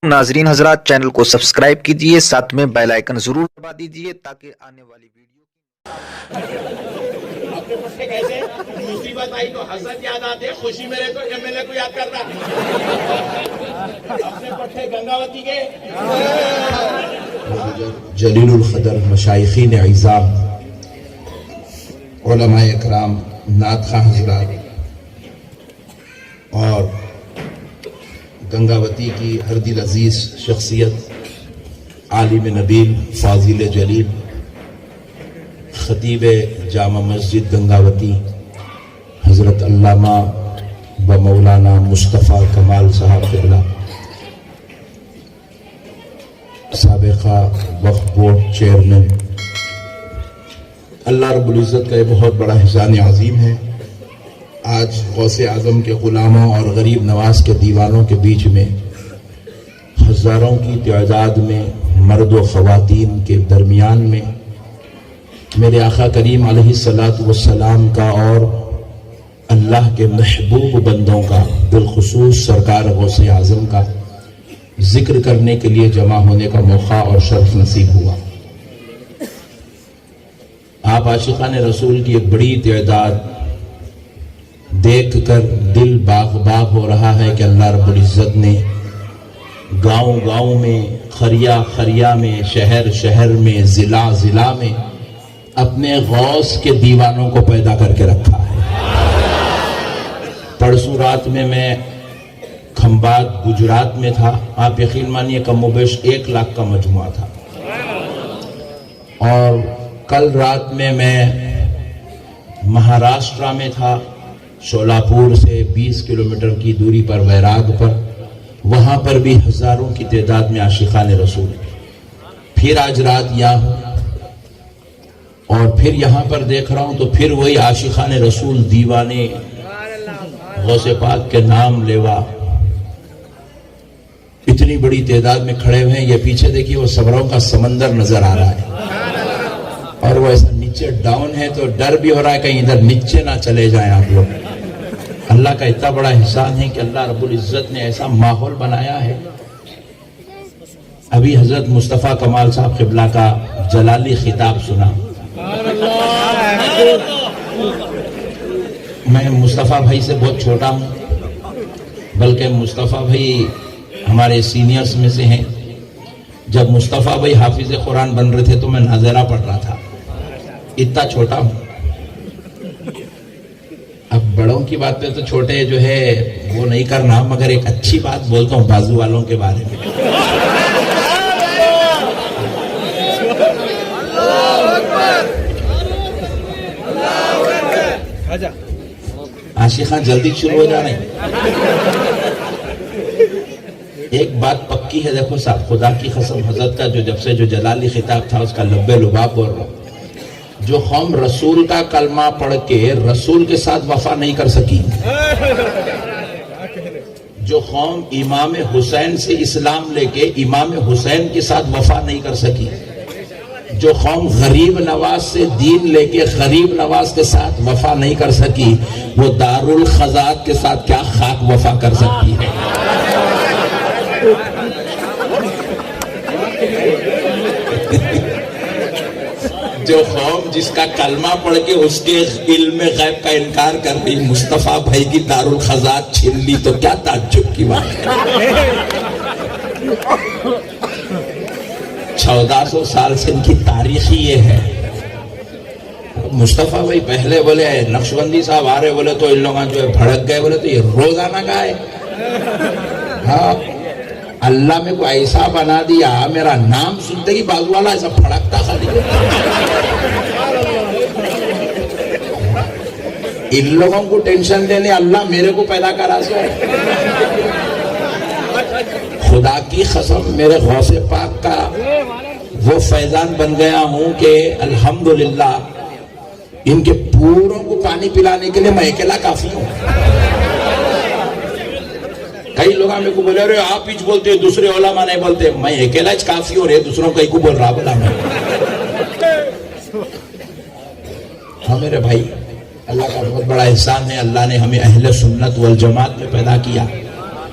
ناظرین حضرات، چینل کو سبسکرائب کیجئے، ساتھ میں بیل آئیکن ضرور دبا دیجئے تاکہ آنے والی ویڈیو اپنے پٹھے کیسے مصیبت آئی تو حسد یاد آتے، خوشی میں رہے تو ایم ایل اے کو یاد کرتا. اپنے پٹھے گنگاوتی کے جلیل القدر مشائخین اعظام، علماء اکرام، نعت خواں حضرات اور گنگاوتی کی ہر دل عزیز شخصیت، عالم نبیل، فاضل جلیل، خطیب جامع مسجد گنگاوتی حضرت علامہ و مولانا مصطفیٰ کمال صاحب قبلہ، سابقہ وقف بورڈ چیئرمین، اللہ رب العزت کا یہ بہت بڑا احسان عظیم ہے. آج غوث اعظم کے غلاموں اور غریب نواز کے دیوانوں کے بیچ میں ہزاروں کی تعداد میں مرد و خواتین کے درمیان میں میرے آقا کریم علیہ الصلاۃ والسلام کا اور اللہ کے محبوب بندوں کا، بالخصوص سرکار غوث اعظم کا ذکر کرنے کے لیے جمع ہونے کا موقع اور شرف نصیب ہوا. آپ عاشقان رسول کی ایک بڑی تعداد دیکھ کر دل باغ باغ ہو رہا ہے کہ اللہ رب العزت نے گاؤں گاؤں میں، خریا خریا میں، شہر شہر میں، ضلع ضلع میں اپنے غوث کے دیوانوں کو پیدا کر کے رکھا ہے. پرسوں رات میں کھمبات گجرات میں تھا. آپ یقین مانیے کم و بیش 1 لاکھ کا مجموعہ تھا. اور کل رات میں مہاراشٹرا میں تھا، شولاپور سے 20 کلومیٹر کی دوری پر ویراگ پر. وہاں پر بھی ہزاروں کی تعداد میں عاشقان رسول. پھر آج رات یہاں ہوں اور پھر یہاں پر دیکھ رہا ہوں تو پھر وہی عاشقان رسول دیوانے غوث پاک کے نام لیوا اتنی بڑی تعداد میں کھڑے ہوئے ہیں. یہ پیچھے دیکھیے وہ صبروں کا سمندر نظر آ رہا ہے اور وہ ایسا نیچے ڈاؤن ہے تو ڈر بھی ہو رہا ہے کہیں ادھر نیچے نہ چلے جائیں آپ لوگ. اللہ کا اتنا بڑا احسان ہے کہ اللہ رب العزت نے ایسا ماحول بنایا ہے. ابھی حضرت مصطفیٰ کمال صاحب قبلہ کا جلالی خطاب سنا. میں مصطفیٰ بھائی سے بہت چھوٹا ہوں، بلکہ مصطفیٰ بھائی ہمارے سینئرز میں سے ہیں. جب مصطفیٰ بھائی حافظ قرآن بن رہے تھے تو میں ناظرہ پڑھ رہا تھا. اتنا چھوٹا ہوں. اب بڑوں کی بات پہ تو چھوٹے جو ہے وہ نہیں کرنا، مگر ایک اچھی بات بولتا ہوں بازو والوں کے بارے میں. عاشقاں جلدی شروع ہو جانے. ایک بات پکی ہے، دیکھو صاحب، خدا کی قسم حضرت کا جب سے جلالی خطاب تھا اس کا لبے لباب بول رہا ہوں. جو قوم رسول کا کلمہ پڑھ کے رسول کے ساتھ وفا نہیں کر سکی، جو قوم امام حسین سے اسلام لے کے امام حسین کے ساتھ وفا نہیں کر سکی، جو قوم غریب نواز سے دین لے کے غریب نواز کے ساتھ وفا نہیں کر سکی، وہ دارالخزات کے ساتھ کیا خاک وفا کر سکتی ہے. جو قوم جس کا کلمہ پڑھ کے اس کے علم غیب کا انکار کر رہی، مصطفیٰ بھائی کی دارالخزات چھین لی تو کیا تعجب کی بات ہے. 1400 سال سے ان کی تاریخ ہی یہ ہے. مصطفیٰ بھائی پہلے بولے نقشبندی صاحب آ رہے بولے تو ان لوگاں جو ہے بھڑک گئے، بولے تو یہ روزانہ کا ہے. ہاں، اللہ میں کو ایسا بنا دیا، میرا نام سنتے ہی بازو والا ایسا پھڑکتا خالی. ان لوگوں کو ٹینشن دینے اللہ میرے کو پیدا کرا سو. خدا کی قسم میرے غوث پاک کا وہ فیضان بن گیا ہوں کہ الحمدللہ ان کے پوروں کو پانی پلانے کے لیے میں اکیلا کافی ہوں. کئی لوگ ہمیں کو بولے رہے آپ ہی بولتے دوسرے علماء نہیں بولتے، میں اکیلا کافی ہوں. رہے دوسروں کئی کو بول رہا بولا میں. ہاں میرے بھائی، اللہ کا بہت بڑا احسان ہے. اللہ نے ہمیں اہل سنت والجماعت میں پیدا کیا.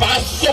500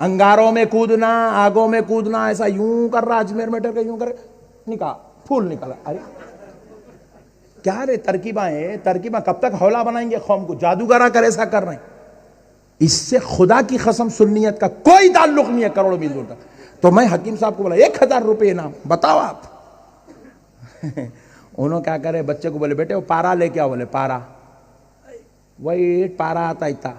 انگاروں میں کودنا، آگوں میں کودنا، ایسا یوں کر رہا اجمیر میں ٹر کے یوں کر نکال پھول نکالا. ارے کیا رے ترکیباں کب تک حولا بنائیں گے قوم کو؟ جادوگرا کر ایسا کر رہے ہیں. اس سے خدا کی قسم سنیت کا کوئی تعلق نہیں ہے کروڑوں میل دور تک. تو میں حکیم صاحب کو بولا 1000 روپے انعام، بتاؤ آپ. انہوں کیا کرے، بچے کو بولے بیٹے وہ پارا لے کے آؤ. بولے پارا، وہی پارا آتا اتنا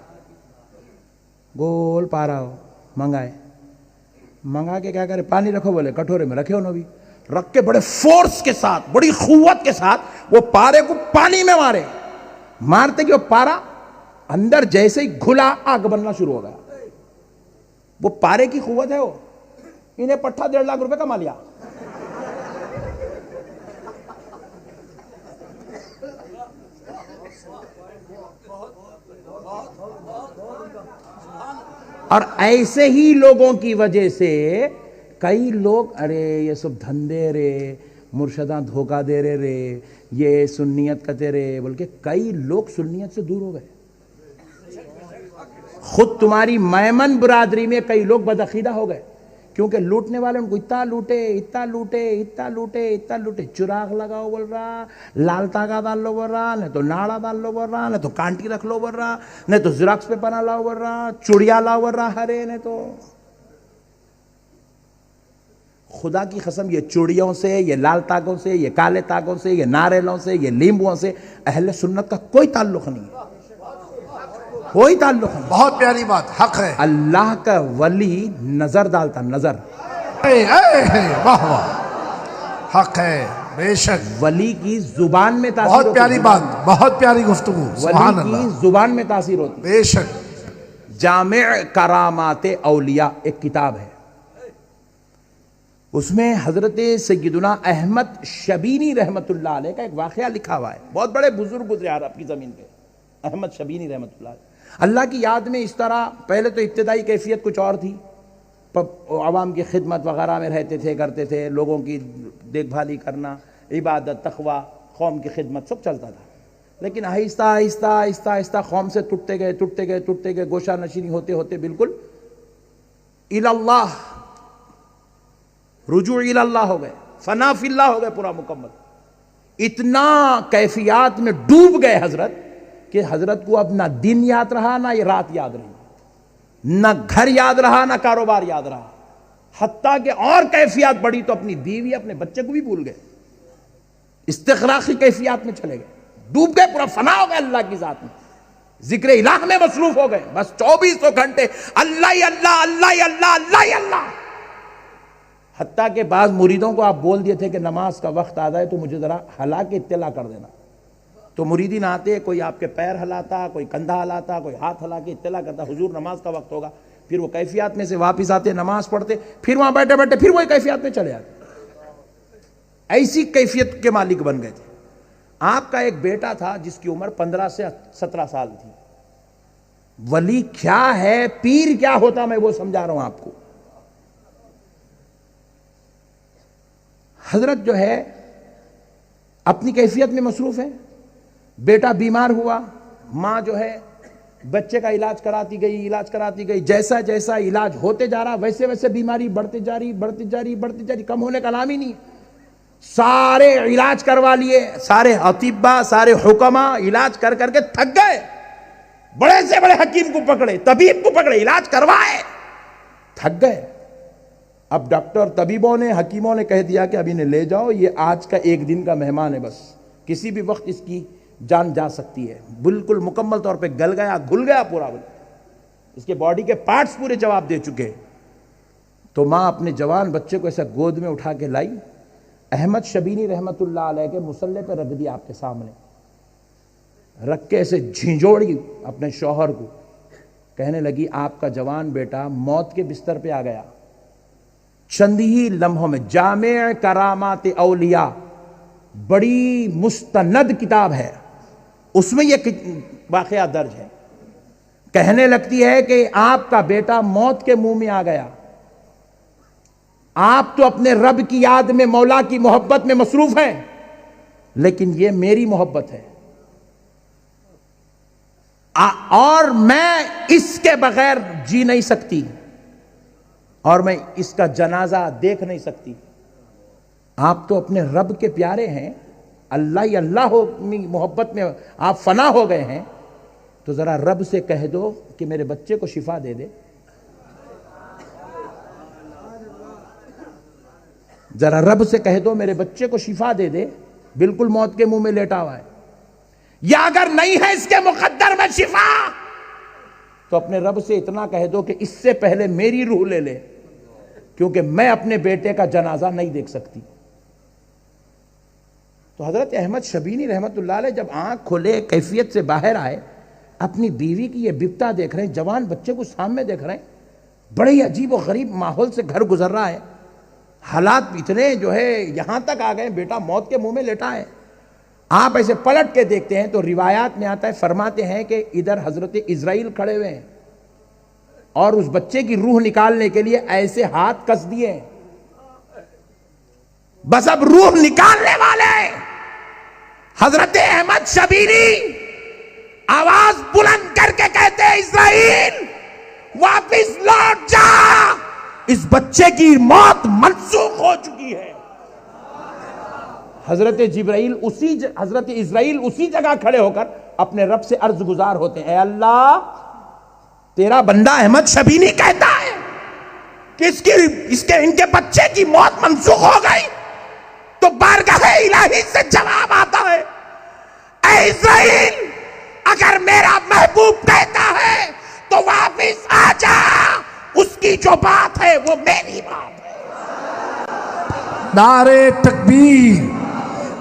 گول پارا ہو. منگا کے کیا کرے، پانی رکھو. بولے کٹورے میں رکھے انہوں بھی، رکھ کے بڑے فورس کے ساتھ، بڑی قوت کے ساتھ وہ پارے کو پانی میں مارتے کہ وہ پارا اندر جیسے ہی گھلا آگ بننا شروع ہو گیا. وہ پارے کی قوت ہے. وہ انہیں پٹھا 1.5 لاکھ روپے کما لیا. اور ایسے ہی لوگوں کی وجہ سے کئی لوگ ارے یہ سب دھندے رے، مرشداں دھوکہ دے رے، یہ سنیت کہتے رے بول کے کئی لوگ سنیت سے دور ہو گئے. خود تمہاری میمن برادری میں کئی لوگ بدعقیدہ ہو گئے کیونکہ لوٹنے والے ان کو اتنا لوٹے. چراغ لگاؤ بول رہا، لال تاگا ڈال لو بول رہا، نہیں تو ناڑا ڈال لو بول رہا، نہیں تو کانٹی رکھ لو بول رہا، نہیں تو زراکس پہ پنا لاؤ بول رہا، چڑیا لاؤ بول رہا ہرے. نہیں تو خدا کی قسم یہ چوڑیوں سے، یہ لال تاگوں سے، یہ کالے تاگوں سے، یہ ناریلوں سے، یہ لیمبوؤں سے اہل سنت کا کوئی تعلق نہیں ہے، کوئی تعلق نہیں. بہت پیاری بات، حق ہے. اللہ کا ولی نظر ڈالتا، نظر. واہ واہ، حق ہے بے شک. ولی کی زبان میں تاثیر بہت ہوتی پیاری ہے. بات، بہت پیاری گفتگو. سبحان ولی کی اللہ، زبان میں تاثیر ہوتی ہے. بے شک. جامع کرامات اولیاء ایک کتاب ہے، اس میں حضرت سیدنا احمد شبینی رحمت اللہ علیہ کا ایک واقعہ لکھا ہوا ہے. بہت بڑے بزرگ گزرے عرب کی زمین پہ، احمد شبینی رحمت اللہ علیہ. اللہ کی یاد میں اس طرح پہلے تو ابتدائی کیفیت کچھ اور تھی، عوام کی خدمت وغیرہ میں رہتے تھے، کرتے تھے، لوگوں کی دیکھ بھالی کرنا، عبادت، تقوی، قوم کی خدمت سب چلتا تھا. لیکن آہستہ آہستہ آہستہ آہستہ قوم سے ٹوٹتے گئے، گوشہ نشینی ہوتے ہوتے بالکل الاللہ، رجوع الاللہ ہو گئے، فنا فی اللہ ہو گئے پورا مکمل. اتنا کیفیات میں ڈوب گئے حضرت کہ حضرت کو اب نہ دن یاد رہا، نہ یہ رات یاد رہی، نہ گھر یاد رہا، نہ کاروبار یاد رہا. حتیٰ کہ اور کیفیات بڑی تو اپنی بیوی، اپنے بچے کو بھی بھول گئے، استغراقی کیفیات میں چلے گئے، ڈوب گئے، پورا فنا ہو گئے اللہ کی ذات میں، ذکر الہ میں مصروف ہو گئے. بس 24 گھنٹے اللہ اللہ اللہ اللہ اللہ اللہ. حتیٰ کہ بعض مریدوں کو آپ بول دیے تھے کہ نماز کا وقت آ جائے تو مجھے ذرا ہلا کے اطلاع کر دینا. تو مریدین آتے، کوئی آپ کے پیر ہلاتا، کوئی کندھا ہلاتا، کوئی ہاتھ ہلا کے اطلاع کرتا حضور نماز کا وقت ہوگا. پھر وہ کیفیات میں سے واپس آتے، نماز پڑھتے، پھر وہاں بیٹھے بیٹھے پھر وہی کیفیات میں چلے آتے. ایسی کیفیت کے مالک بن گئے تھے. آپ کا ایک بیٹا تھا جس کی عمر 15 سے 17 سال تھی. ولی کیا ہے، پیر کیا ہوتا، میں وہ سمجھا رہا ہوں آپ کو. حضرت جو ہے اپنی کیفیت میں مصروف ہے. بیٹا بیمار ہوا، ماں جو ہے بچے کا علاج کراتی گئی. جیسا جیسا علاج ہوتے جا رہا ویسے ویسے بیماری بڑھتی جا رہی، کم ہونے کا نام ہی نہیں. سارے علاج کروا لیے، سارے اطباء، سارے حکما علاج کر کر کے تھک گئے. بڑے سے بڑے حکیم کو پکڑے، طبیب کو پکڑے، علاج کروائے، تھک گئے. اب ڈاکٹر، طبیبوں نے، حکیموں نے کہہ دیا کہ اب انہیں لے جاؤ، یہ آج کا 1 دن کا مہمان ہے، بس کسی بھی وقت اس کی جان جا سکتی ہے. بالکل مکمل طور پہ گل گیا، گھل گیا پورا، اس کے باڈی کے پارٹس پورے جواب دے چکے. تو ماں اپنے جوان بچے کو ایسا گود میں اٹھا کے لائی، احمد شبینی رحمت اللہ علیہ کے مصلے پہ رکھ دیا، آپ کے سامنے رکھ کے ایسے جھنجھوڑی اپنے شوہر کو. کہنے لگی آپ کا جوان بیٹا موت کے بستر پہ آ گیا. چند ہی لمحوں میں، جامع کرامات اولیاء بڑی مستند کتاب ہے، اس میں یہ واقعہ درج ہے. کہنے لگتی ہے کہ آپ کا بیٹا موت کے منہ میں آ گیا، آپ تو اپنے رب کی یاد میں، مولا کی محبت میں مصروف ہیں، لیکن یہ میری محبت ہے اور میں اس کے بغیر جی نہیں سکتی. اور میں اس کا جنازہ دیکھ نہیں سکتی. آپ تو اپنے رب کے پیارے ہیں, اللہ ہی اللہ ہو محبت میں آپ فنا ہو گئے ہیں, تو ذرا رب سے کہہ دو کہ میرے بچے کو شفا دے دے. ذرا رب سے کہہ دو میرے بچے کو شفا دے دے, بالکل موت کے منہ میں لیٹا ہوا ہے. یا اگر نہیں ہے اس کے مقدر میں شفا, تو اپنے رب سے اتنا کہہ دو کہ اس سے پہلے میری روح لے لے, کیونکہ میں اپنے بیٹے کا جنازہ نہیں دیکھ سکتی. تو حضرت احمد شبینی رحمت اللہ علیہ جب آنکھ کھولے, کیفیت سے باہر آئے, اپنی بیوی کی یہ بپتا دیکھ رہے ہیں, جوان بچے کو سامنے دیکھ رہے ہیں, بڑے ہی عجیب و غریب ماحول سے گھر گزر رہا ہے, حالات اتنے جو ہے یہاں تک آ گئے, بیٹا موت کے منہ میں لیٹا ہے. آپ ایسے پلٹ کے دیکھتے ہیں تو روایات میں آتا ہے, فرماتے ہیں کہ ادھر حضرت اسرائیل کھڑے ہوئے ہیں اور اس بچے کی روح نکالنے کے لیے ایسے ہاتھ کس دیے ہیں, بس اب روح نکالنے والے. حضرت احمد شبیری آواز بلند کر کے کہتے ہیں, اسرائیل واپس لوٹ جا, اس بچے کی موت منسوخ ہو چکی ہے. حضرت اسرائیل اسی جگہ کھڑے ہو کر اپنے رب سے عرض گزار ہوتے ہیں, اے اللہ تیرا بندہ احمد شبینی کہتا ہے کہ ان کے بچے کی موت منسوخ ہو گئی, تو بارگاہ الہی سے جواب آتا ہے, اے اسرائیل اگر میرا محبوب کہتا ہے تو واپس آ جا, اس کی جو بات ہے وہ میری بات ہے. نعرے تکبیر,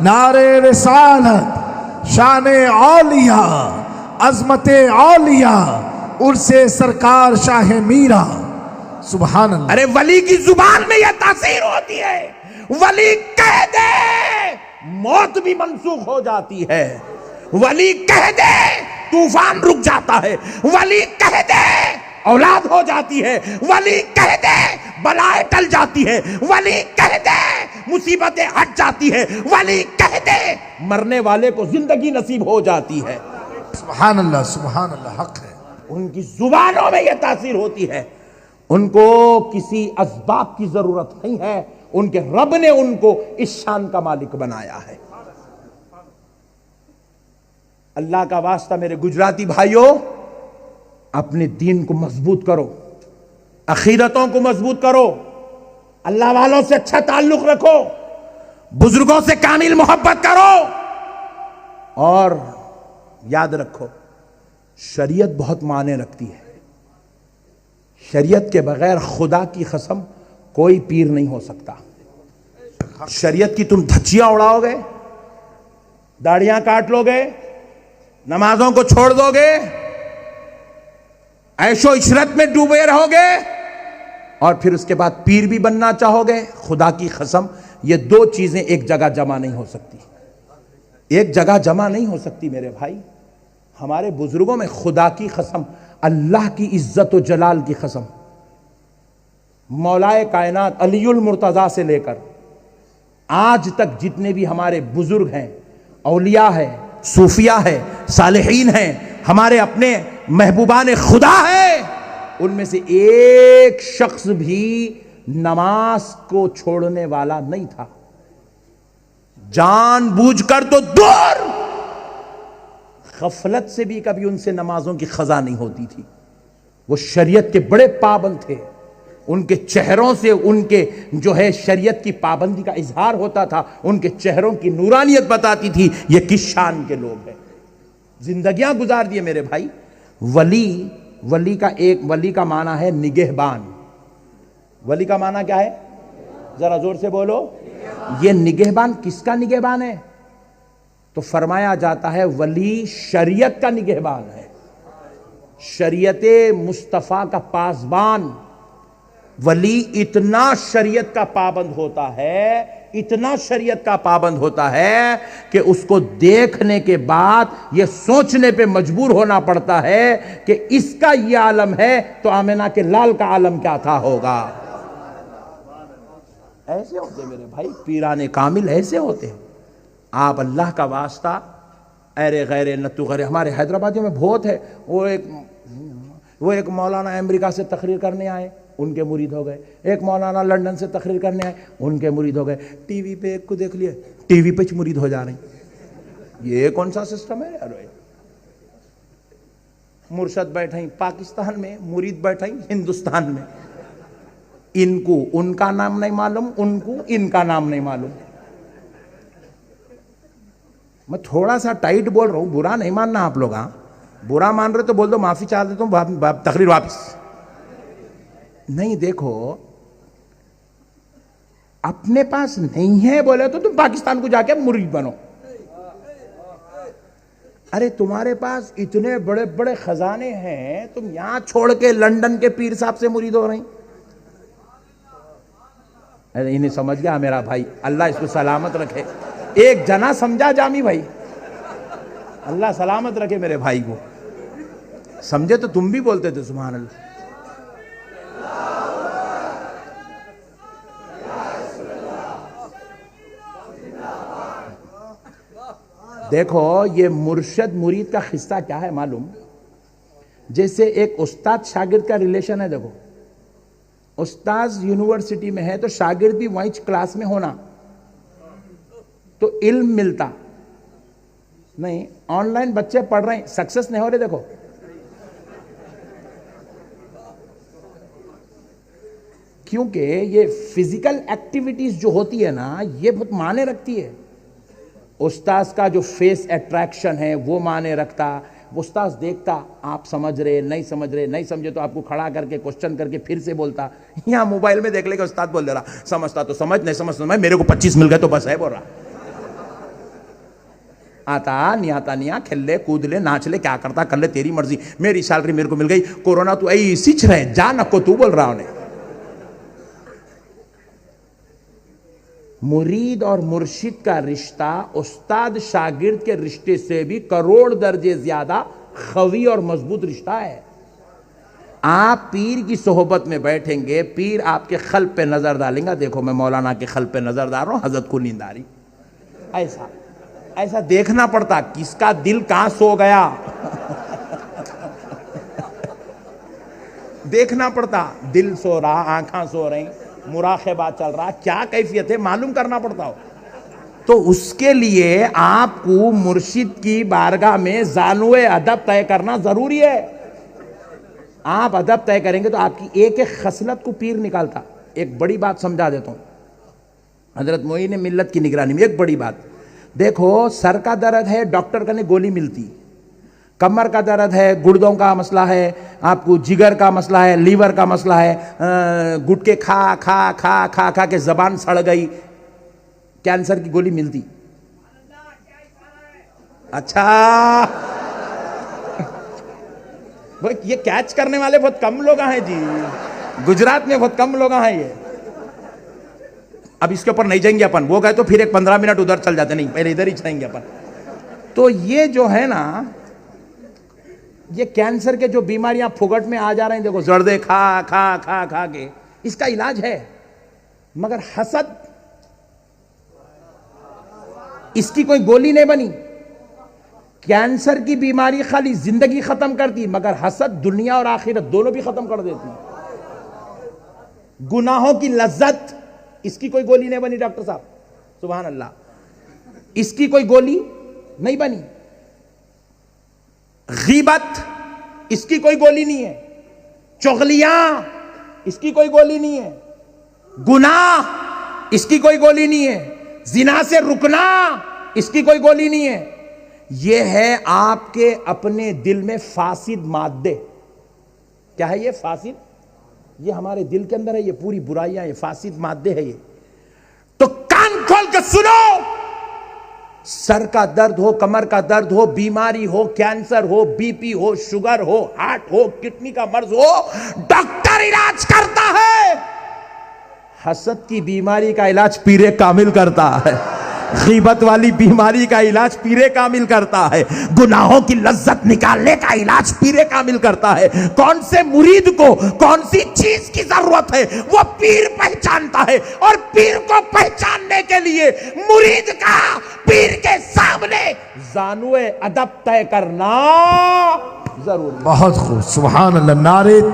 نعرے رسالت, شان اولیاء, عظمت اولیاء, عرس سرکار شاہ میرا. سبحان اللہ. ارے ولی کی زبان میں یہ تاثیر ہوتی ہے, ولی کہہ دے موت بھی منسوخ ہو جاتی ہے, ولی کہہ دے طوفان رک جاتا ہے, ولی کہہ دے اولاد ہو جاتی ہے, ولی کہہ دے بلائیں ٹل جاتی ہے, ولی کہہ دے مصیبتیں ہٹ جاتی ہے, ولی کہہ دے مرنے والے کو زندگی نصیب ہو جاتی ہے. سبحان اللہ, سبحان اللہ, حق ہے. ان کی زبانوں میں یہ تاثیر ہوتی ہے, ان کو کسی اسباب کی ضرورت نہیں ہے, ان کے رب نے ان کو اس شان کا مالک بنایا ہے. اللہ کا واسطہ میرے گجراتی بھائیوں, اپنے دین کو مضبوط کرو, عقیدتوں کو مضبوط کرو, اللہ والوں سے اچھا تعلق رکھو, بزرگوں سے کامل محبت کرو, اور یاد رکھو شریعت بہت معنی رکھتی ہے. شریعت کے بغیر خدا کی قسم کوئی پیر نہیں ہو سکتا. شریعت کی تم دھچیاں اڑاؤ گے, داڑیاں کاٹ لو گے, نمازوں کو چھوڑ دو گے, عیش و عشرت میں ڈوبے رہو گے, اور پھر اس کے بعد پیر بھی بننا چاہو گے, خدا کی قسم یہ دو چیزیں ایک جگہ جمع نہیں ہو سکتی, ایک جگہ جمع نہیں ہو سکتی میرے بھائی. ہمارے بزرگوں میں خدا کی قسم, اللہ کی عزت و جلال کی قسم, مولائے کائنات علی المرتضیٰ سے لے کر آج تک جتنے بھی ہمارے بزرگ ہیں, اولیاء ہیں, صوفیاء ہیں, صالحین ہیں, ہمارے اپنے محبوبان خدا ہیں, ان میں سے ایک شخص بھی نماز کو چھوڑنے والا نہیں تھا. جان بوجھ کر تو دور, غفلت سے بھی کبھی ان سے نمازوں کی قضا نہیں ہوتی تھی. وہ شریعت کے بڑے پابند تھے, ان کے چہروں سے ان کے جو ہے شریعت کی پابندی کا اظہار ہوتا تھا, ان کے چہروں کی نورانیت بتاتی تھی یہ کس شان کے لوگ ہیں. زندگیاں گزار دیے میرے بھائی. ولی کا معنی ہے نگہبان. ولی کا معنی کیا ہے, ذرا زور سے بولو. یہ نگہبان کس کا نگہبان ہے؟ تو فرمایا جاتا ہے ولی شریعت کا نگہبان ہے, شریعت مصطفیٰ کا پاسبان. ولی اتنا شریعت کا پابند ہوتا ہے, اتنا شریعت کا پابند ہوتا ہے کہ اس کو دیکھنے کے بعد یہ سوچنے پہ مجبور ہونا پڑتا ہے کہ اس کا یہ عالم ہے تو آمنہ کے لال کا عالم کیا تھا ہوگا. ایسے ہوتے میرے بھائی, پیران کامل ایسے ہوتے ہیں. آپ اللہ کا واسطہ ایرے غیرے نتو غیرے, ہمارے حیدرآبادیوں میں بہت ہے. وہ ایک مولانا امریکہ سے تقریر کرنے آئے, ان کے مرید ہو گئے. ایک مولانا لندن سے تقریر کرنے آئے, ان کے مرید ہو گئے. ٹی وی پہ ایک کو دیکھ لیا, ٹی وی پہ مرید ہو جا رہے ہیں. یہ کون سا سسٹم ہے یار؟ مرشد بیٹھیں پاکستان میں, مرید بیٹھیں ہندوستان میں. ان کو ان کا نام نہیں معلوم, ان کو ان کا نام نہیں معلوم. میں تھوڑا سا ٹائٹ بول رہا ہوں, برا نہیں ماننا آپ لوگ. ہاں برا مان رہے تو بول دو, معافی چاہ دیتا ہوں, تقریر واپس. نہیں, دیکھو اپنے پاس نہیں ہے بولے تو تم پاکستان کو جا کے مرید بنو. ارے تمہارے پاس اتنے بڑے بڑے خزانے ہیں, تم یہاں چھوڑ کے لندن کے پیر صاحب سے مرید ہو رہے ہیں. ارے انہیں سمجھ گیا میرا بھائی, اللہ اس کو سلامت رکھے. ایک جنا سمجھا جامی بھائی, اللہ سلامت رکھے میرے بھائی کو. سمجھے تو تم بھی بولتے تھے سبحان اللہ. دیکھو یہ مرشد مرید کا قصہ کیا ہے معلوم؟ جیسے ایک استاد شاگرد کا ریلیشن ہے. دیکھو استاد یونیورسٹی میں ہے تو شاگرد بھی وہیں کلاس میں ہونا تو علم ملتا نہیں. آن لائن بچے پڑھ رہے ہیں, سکسس نہیں ہو رہے. دیکھو کیونکہ یہ فزیکل ایکٹیویٹیز جو ہوتی ہے نا, یہ بہت معنی رکھتی ہے. استاذ کا جو فیس اٹریکشن ہے وہ معنی رکھتا. استاذ دیکھتا آپ سمجھ رہے نہیں سمجھ رہے, نہیں سمجھے تو آپ کو کھڑا کر کے کوشچن کر کے پھر سے بولتا. یہاں موبائل میں دیکھ لے کہ استاد بول دے رہا, سمجھتا تو سمجھ, نہیں سمجھتا میں, میرے کو 25 مل گئے تو بس ہے بول رہا. آتا نہیں آتا نہیں, کھیل لے کود لے ناچ لے, کیا کرتا کر لے, تیری مرضی. میری سیلری میرے کو مل گئی, کورونا تو ایسی چھ رہے جا نکو تو بول رہا انہیں. مرید اور مرشد کا رشتہ استاد شاگرد کے رشتے سے بھی کروڑ درجے زیادہ قوی اور مضبوط رشتہ ہے. آپ پیر کی صحبت میں بیٹھیں گے, پیر آپ کے قلب پہ نظر ڈالیں گا. دیکھو میں مولانا کے قلب پہ نظر ڈال رہا ہوں, حضرت کو نیند آ رہی. ایسا دیکھنا پڑتا کس کا دل کہاں سو گیا. دیکھنا پڑتا, دل سو رہا, آنکھاں سو رہی, مراقبہ چل رہا, کیا کیفیت ہے معلوم کرنا پڑتا ہو. تو اس کے لیے آپ کو مرشد کی بارگاہ میں زانوے ادب طے کرنا ضروری ہے. آپ ادب طے کریں گے تو آپ کی ایک ایک خصلت کو پیر نکالتا. ایک بڑی بات سمجھا دیتا ہوں حضرت معین ملت کی نگرانی میں. ایک بڑی بات دیکھو, سر کا درد ہے ڈاکٹر کا گولی ملتی, کمر کا درد ہے, گردوں کا مسئلہ ہے, آپ کو جگر کا مسئلہ ہے, لیور کا مسئلہ ہے, گٹکے کھا کھا کھا کھا کھا کے زبان سڑ گئی, کینسر کی گولی ملتی. اچھا یہ کیچ کرنے والے بہت کم لوگ ہیں جی, گجرات میں بہت کم لوگ ہیں. یہ اب اس کے اوپر نہیں جائیں گے اپن, وہ گئے تو پھر ایک 15 منٹ ادھر چل جاتے, نہیں پہلے ادھر ہی جائیں گے اپن. تو یہ جو ہے نا, یہ کینسر کے جو بیماریاں پھگٹ میں آ جا رہے ہیں, دیکھو زردے کھا کھا کھا کھا کے, اس کا علاج ہے. مگر حسد, اس کی کوئی گولی نہیں بنی. کینسر کی بیماری خالی زندگی ختم کرتی, مگر حسد دنیا اور آخرت دونوں بھی ختم کر دیتی. گناہوں کی لذت, اس کی کوئی گولی نہیں بنی ڈاکٹر صاحب, سبحان اللہ, اس کی کوئی گولی نہیں بنی. غیبت, اس کی کوئی گولی نہیں ہے. چغلیاں, اس کی کوئی گولی نہیں ہے. گناہ, اس کی کوئی گولی نہیں ہے. زنا سے رکنا, اس کی کوئی گولی نہیں ہے. یہ ہے آپ کے اپنے دل میں فاسد مادے. کیا ہے یہ فاسد؟ یہ ہمارے دل کے اندر ہے, یہ پوری برائیاں, یہ فاسد مادے ہے یہ. تو کان کھول کے سنو, سر کا درد ہو, کمر کا درد ہو, بیماری ہو, کینسر ہو, بی پی ہو, شوگر ہو, ہارٹ ہو, کڈنی کا مرض ہو, ڈاکٹر علاج کرتا ہے. حسد کی بیماری کا علاج پیر کامل کرتا ہے. غیبت والی بیماری کا علاج پیر کامل کرتا ہے. گناہوں کی لذت نکالنے کا علاج پیر کامل کرتا ہے. کون سے مرید کو کون سی چیز کی ضرورت ہے وہ پیر پہچانتا ہے, اور پیر کو پہچاننے کے لیے مرید کا پیر کے سامنے زانوے ادب طے کرنا ضروری. بہت خوب, سبحان اللہ. نعرے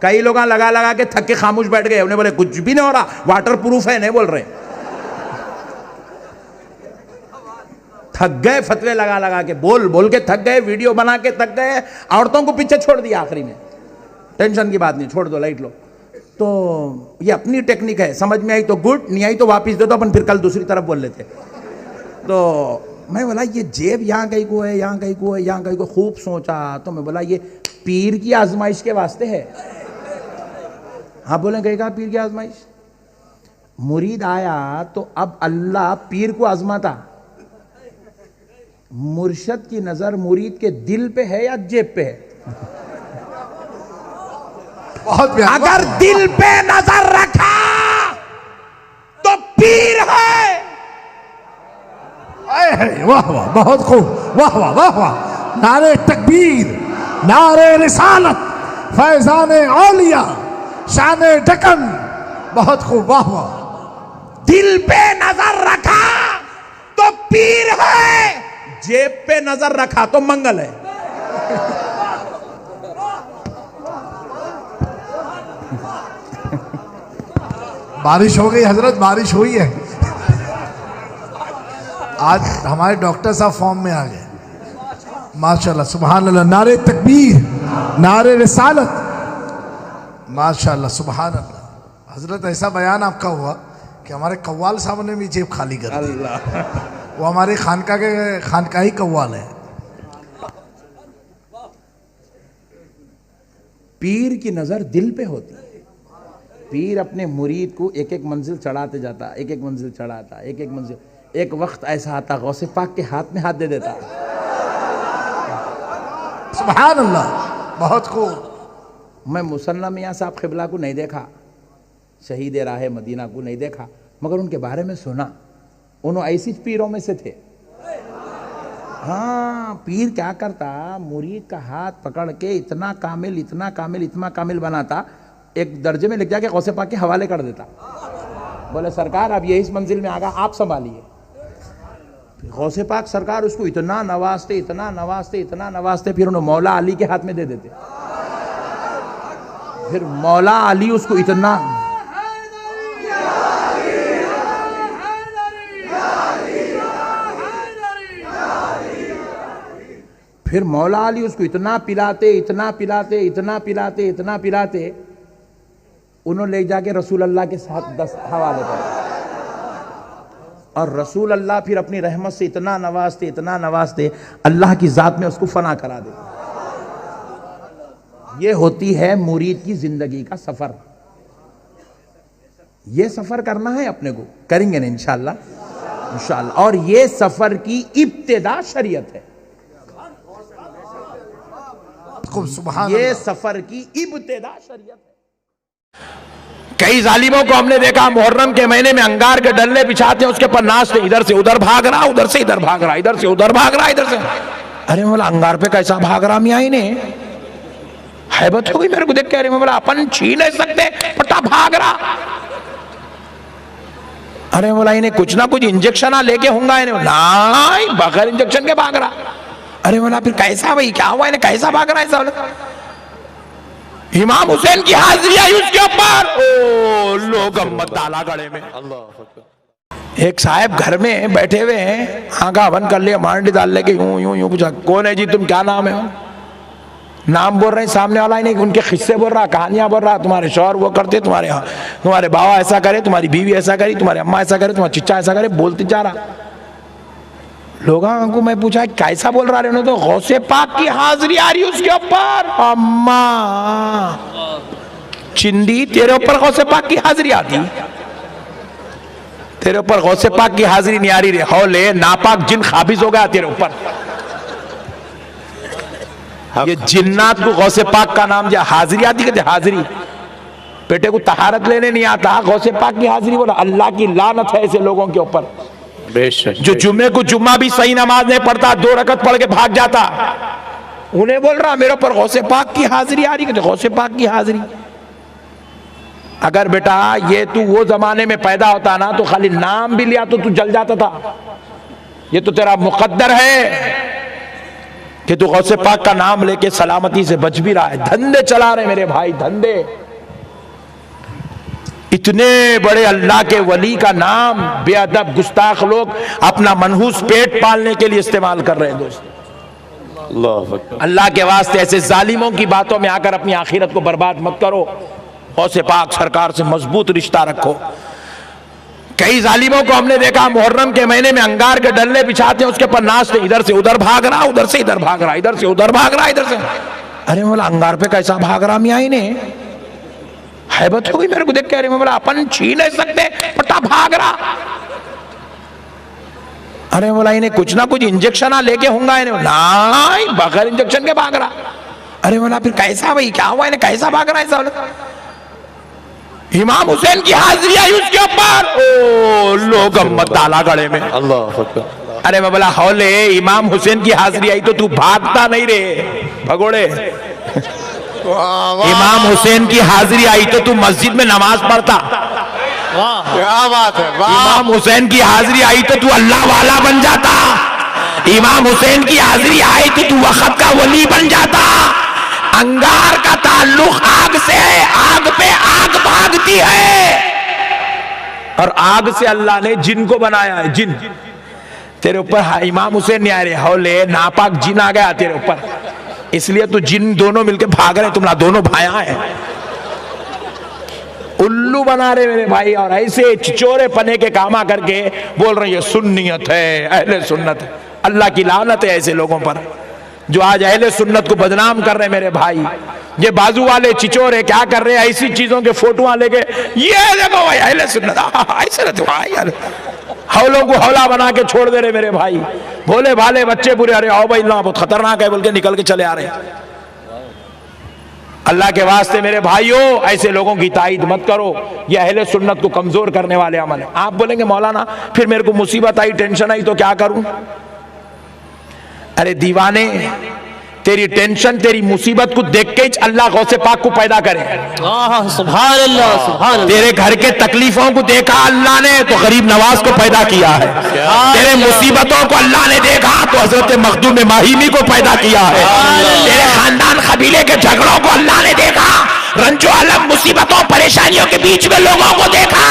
کئی لوگ لگا لگا کے تھک کے خاموش بیٹھ گئے, انہیں بولے کچھ بھی نہیں ہو رہا, واٹر پروف ہے, نہیں بول رہے, تھک گئے فتوے لگا لگا کے, بول بول کے تھک گئے, ویڈیو بنا کے تھک گئے, عورتوں کو پیچھے چھوڑ دیا آخری میں, ٹینشن کی بات نہیں, چھوڑ دو, لائٹ لو. تو یہ اپنی ٹیکنیک ہے, سمجھ میں آئی تو گڈ, نہیں آئی تو واپس دے دو, اپن پھر کل دوسری طرف بول لیتے. تو میں بولا یہ جیب یہاں کہیں کو ہے, یہاں کہیں کو ہے, یہاں کہیں کو, خوب سوچا تو میں بولا یہ پیر کی آزمائش کے واسطے ہے. ہاں بولیں کہیں کہا پیر کی آزمائش, مرید آیا تو اب اللہ پیر کو آزماتا, مرشد کی نظر مرید کے دل پہ ہے یا جیب پہ ہے؟ بہت پیارا. اگر دل پہ نظر رکھا تو پیر ہے. واہ واہ, بہت خوب, واہ واہ واہ واہ. نعرے تکبیر, نعرے رسالت, فیضان اولیاء, شان ڈکن, بہت خوب, واہ واہ. دل پہ نظر رکھا تو پیر ہے, جیب پہ نظر رکھا تو منگل ہے. بارش ہو گئی حضرت, بارش ہوئی ہے. آج ہمارے ڈاکٹر صاحب فارم میں آ گئے, ماشاءاللہ, سبحان اللہ. نعرے تکبیر, نعرے رسالت, ماشاءاللہ, سبحان اللہ. حضرت ایسا بیان آپ کا ہوا کہ ہمارے قوال صاحب نے بھی جیب خالی کر دی. وہ ہمارے خانقاہ کے خانقاہی قوال ہے. پیر کی نظر دل پہ ہوتی ہے. پیر اپنے مرید کو ایک ایک منزل چڑھاتے جاتا, ایک ایک منزل چڑھاتا, ایک ایک منزل. ایک وقت ایسا آتا غوث پاک کے ہاتھ میں ہاتھ دے دیتا. سبحان اللہ, بہت خوب. میں مصنع میاں صاحب قبلہ کو نہیں دیکھا, شہید راہ مدینہ کو نہیں دیکھا, مگر ان کے بارے میں سنا. انہوں ایسی پیروں میں سے تھے. ہاں, پیر کیا کرتا, مرید کا ہاتھ پکڑ کے اتنا کامل, اتنا کامل, اتنا کامل بناتا, ایک درجے میں لکھ جا کے غوث پاک کے حوالے کر دیتا. بولے سرکار اب یہ اس منزل میں آگا, آپ سنبھالیے. غوث پاک سرکار اس کو اتنا نوازتے, اتنا نوازتے, اتنا نوازتے, پھر انہوں مولا علی کے ہاتھ میں دے دیتے. پھر مولا علی اس کو اتنا, پھر مولا علی اس کو اتنا پلاتے, اتنا پلاتے, اتنا پلاتے, اتنا پلاتے, انہوں لے جا کے رسول اللہ کے ساتھ حوالے کر. اور رسول اللہ پھر اپنی رحمت سے اتنا نوازتے, اتنا نوازتے, اللہ کی ذات میں اس کو فنا کرا دیتے. یہ ہوتی ہے مرید کی زندگی کا سفر. یہ سفر کرنا ہے اپنے کو, کریں گے نا انشاءاللہ, انشاءاللہ. اور یہ سفر کی ابتدا شریعت ہے. سبحان یہ اللہ. سفر کی ابتدا شریعت ہے. کئی ظالموں کو ہم نے دیکھا محرم کے مہینے میں انگار کے ڈلے بچھاتے ہیں, اس کے پر ناچتے, ادھر سے ادھر بھاگ رہا, ادھر سے ادھر بھاگ رہا, ادھر سے ادھر بھاگ رہا, ادھر سے. ارے مولا انگار پہ کیسا بھاگ رہا میاں, انہیں حیبت ہو گئی میرے کو دیکھ کے. ارے مولا اپن چھین نہیں سکتے, پٹا بھاگ رہا. ارے مولا انہیں کچھ نہ کچھ انجیکشن لے کے ہوں گا, انہیں نہیں بغیر انجیکشن کے بھاگ رہا. ارے مولا پھر کیسا بھائی, کیا ہوا, انہیں کیسا بھاگ رہا ایسا. امام حسین کی حاضری آئی اس کے اوپر, او لوگ امت ڈالا گڑے میں. ایک صاحب گھر میں بیٹھے ہوئے ہیں, آنکھا بند کر لیا, مانڈی ڈال لے کے یوں یوں یوں پوچھا, کون ہے جی تم, کیا نام ہے؟ نام بول رہے ہیں, سامنے والا انہیں ان کے قصے بول رہا, کہانیاں بول رہا, تمہارے شوہر وہ کرتے, تمہارے باوا ایسا کرے, تمہاری بیوی ایسا کری, تمہارے اماں ایسا کرے, تمہارا چچا ایسا کرے, بولتے جا رہا. لوگوں کو میں پوچھا کیسا بول رہا, انہوں نے تو غوث پاک کی حاضری آ رہی اس کے اوپر. اماں چندی, تیرے اوپر غوث پاک کی حاضری آتی, تیرے اوپر غوث پاک کی حاضری نہیں آ رہی. حولے ناپاک جن قابض ہو گیا تیرے اوپر. یہ جنات کو غوث پاک کا نام دیا, حاضری آتی, کہتے حاضری. بیٹے کو طہارت لینے نہیں آتا, غوث پاک کی حاضری بولا. اللہ کی لعنت ہے ایسے لوگوں کے اوپر جو جمعے کو جمعہ بھی صحیح نماز نہیں پڑھتا, 2 رکعت پڑھ کے بھاگ جاتا. انہیں بول رہا میرے اوپر غوث پاک کی حاضری آ رہی, کہتے غوث پاک کی حاضری. اگر بیٹا یہ تو وہ زمانے میں پیدا ہوتا نا تو خالی نام بھی لیا تو جل جاتا تھا. یہ تو تیرا مقدر ہے کہ تو غوث پاک کا نام لے کے سلامتی سے بچ بھی رہا ہے. دھندے چلا رہے میرے بھائی, دھندے. اتنے بڑے اللہ کے ولی کا نام بے ادب گستاخ لوگ اپنا منحوس پیٹ پالنے کے لیے استعمال کر رہے ہیں. دوست اللہ کے واسطے ایسے ظالموں کی باتوں میں آ کر اپنی آخرت کو برباد مت کرو. غوث پاک سرکار سے مضبوط رشتہ رکھو. کئی ظالموں کو ہم نے دیکھا محرم کے مہینے میں انگار کے ڈلے بچھاتے ہیں, اس کے پر ناچتے, ادھر سے ادھر بھاگ رہا, ادھر سے ادھر بھاگ رہا, ادھر سے ادھر بھاگ رہا, ادھر سے. ارے مولا انگار پہ کیسا بھاگ رہا میاں نے, حیبت ہو گئی میرے کو دیکھ کے. ارے مولا اپن چھین نہیں سکتے, پٹا بھاگ رہا. ارے مولا انہیں کچھ نہ کچھ انجیکشن لے کے ہوں گا, نہیں بغیر انجیکشن کے بھاگ رہا. ارے مولا پھر کیسا بھائی, کیا ہوا انہیں, کیسا بھاگ رہا ایسا؟ امام حسین کی حاضری آئی اس کے اوپر, او لوگ امت ڈالا گڑے میں. ارے میں بولا ہولے, امام حسین کی حاضری آئی تو تو بھاگتا نہیں رہے بھگوڑے. امام حسین کی حاضری آئی تو تو مسجد میں نماز پڑھتا. کیا بات ہے, امام حسین کی حاضری آئی تو تو اللہ والا بن جاتا. امام حسین کی حاضری آئی تو وقت کا ولی بن جاتا. انگار کا تعلق آگ سے ہے, آگ پہ آگ بھاگتی ہے, اور آگ سے اللہ نے جن کو بنایا ہے. جن تیرے اوپر امام حسین نہیں آ رہے, ہولے ناپاک جن آ گیا تیرے اوپر, اس لیے تو جن دونوں مل کے بھاگ رہے, تم دونوں بھائیاں ہیں. الو بنا رہے میرے بھائی, اور ایسے چچورے پنے کے کاما کر کے بول رہے یہ سنیت ہے, اہل سنت ہے. اللہ کی لعنت ہے ایسے لوگوں پر جو آج اہل سنت کو بدنام کر رہے ہیں میرے بھائی. یہ بازو والے چچورے کیا کر رہے ہیں, ایسی چیزوں کے فوٹوਆਂ لے کے, یہ دیکھو بھائی اہل سنت, ایسے رہتے ہیں. ہولوں کو ہولا بنا کے چھوڑ دے رہے میرے بھائی. بھولے بھالے بچے پورے, ارے آؤ بھائی اللہ بہت خطرناک ہے بول کے نکل کے چلے آ رہے ہیں. اللہ کے واسطے میرے بھائیوں ایسے لوگوں کی تائید مت کرو, یہ اہل سنت کو کمزور کرنے والے عمل ہیں. آپ بولیں گے مولانا پھر میرے کو مصیبت آئی, ٹینشن آئی تو کیا کروں؟ ارے دیوانے, تیری ٹینشن تیری مصیبت کو دیکھ کے اللہ غوث پاک کو پیدا کرے. سبحان اللہ, سبحان اللہ. تیرے گھر کے تکلیفوں کو دیکھا اللہ نے تو غریب نواز کو پیدا کیا ہے. تیرے مصیبتوں کو اللہ نے دیکھا تو حضرت مخدوم ماہیمی کو پیدا کیا ہے. تیرے خاندان قبیلے کے جھگڑوں کو اللہ نے دیکھا, رنج و الم مصیبتوں پریشانیوں کے بیچ میں لوگوں کو دیکھا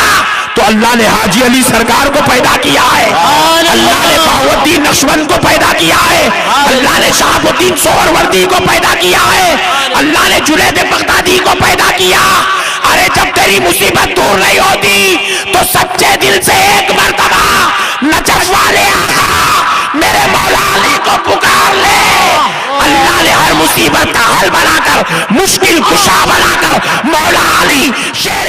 تو اللہ نے حاجی علی سرکار کو پیدا کیا ہے. اللہ نے بہاؤالدین نقشبند کو پیدا کیا ہے. اللہ نے شہاب الدین سہروردی کو پیدا کیا ہے. اللہ نے جنید بغدادی کو پیدا کیا. ارے جب تیری مصیبت دور نہیں ہوتی تو سچے دل سے ایک مرتبہ نجف والے آقا میرے مولا علی کو پکار لے. اللہ نے ہر مصیبت کا حل بنا کر, مشکل کشا بنا کر مولا علی شیر